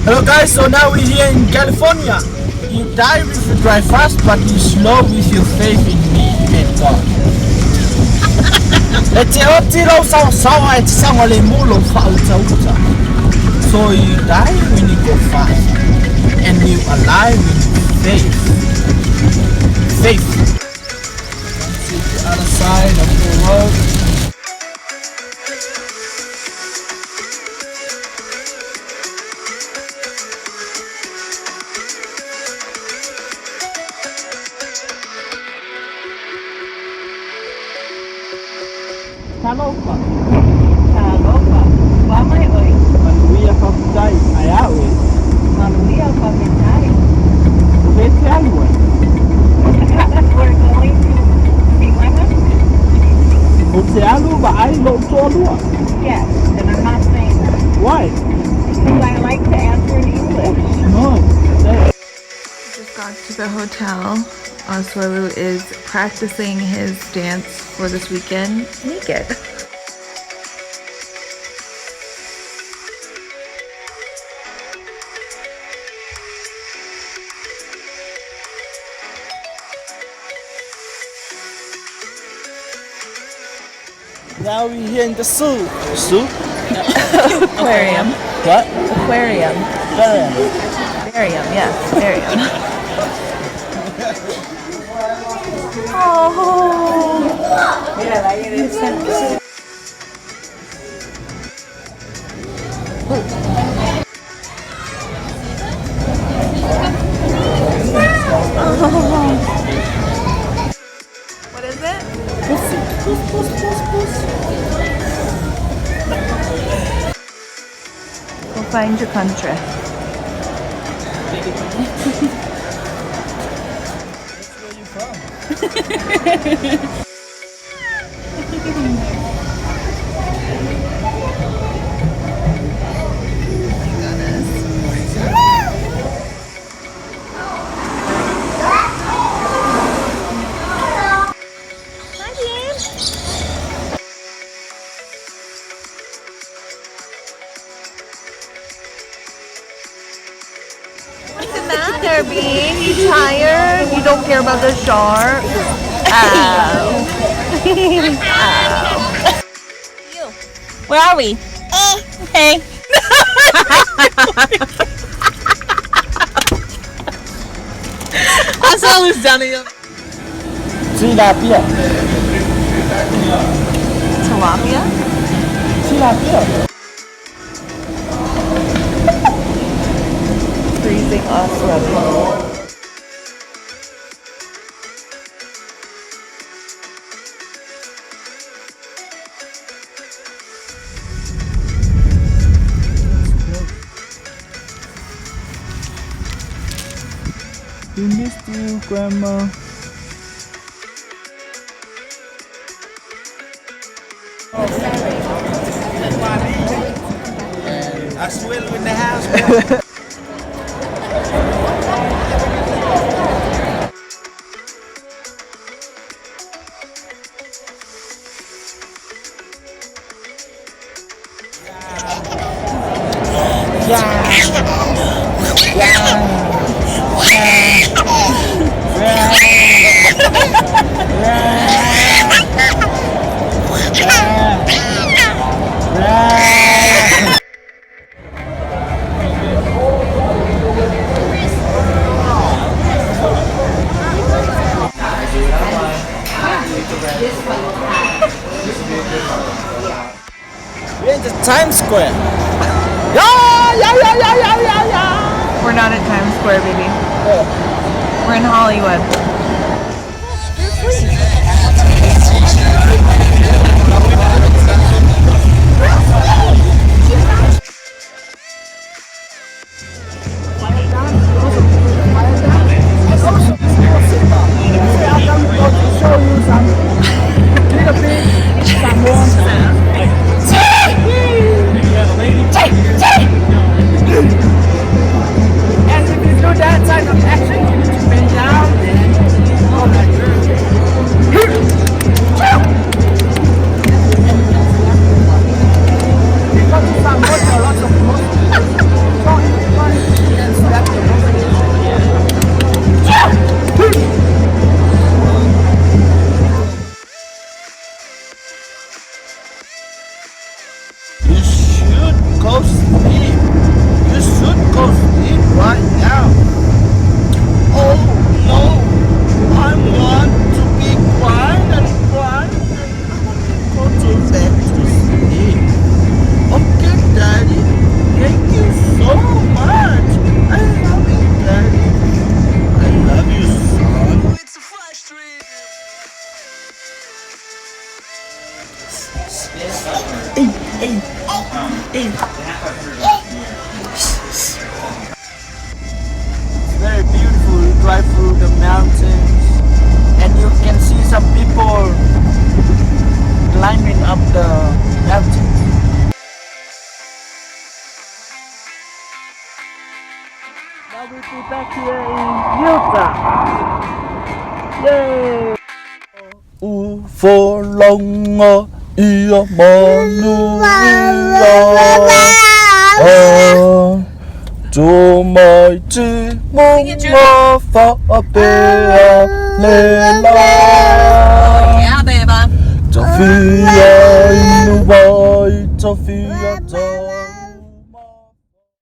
Hello guys, so now we're here in California. You die if you drive fast, but you slow with your faith in me and God. So you die when you go fast, and you alive with faith. Faith. See the other side of the road. Kaloka. Kaloka. Wamai oi. Manuia papitai ayawe. Manuia papitai. Ubete alua. We're going to Tijuana? Ubete alu ba ai lo tolua. Yes, and I'm not saying that. Why? Because I like to answer in English. No. Say. Just got to the hotel. Asuelu is practicing his dance for this weekend naked. Now we're here in the zoo. Zoo? Aquarium. What? Aquarium. Aquarium, yes. Aquarium. Oh. What is it? Pussy. Puss. Go find your country. What's the matter, Bean? You tired? You don't care about the shark? Oh. Oh. You. Where are we? Hey. Asuelu's down here. Tilapia. Tilapia? Tilapia. Freezing Asuelu. We missed you, Grandma. Asuelu in the house. We're in the Times Square. Yeah. We're not at Times Square, baby. We're in Hollywood. Show you some little bit Samoa. And if you do that type of action, you need to bend down and up the mountains. Now we'll be back here in Utah. Yay! Uforlånga i Manuia. Cho mai chi många fattiga lilla. Yeah, baby. Sofia inubai, Sofia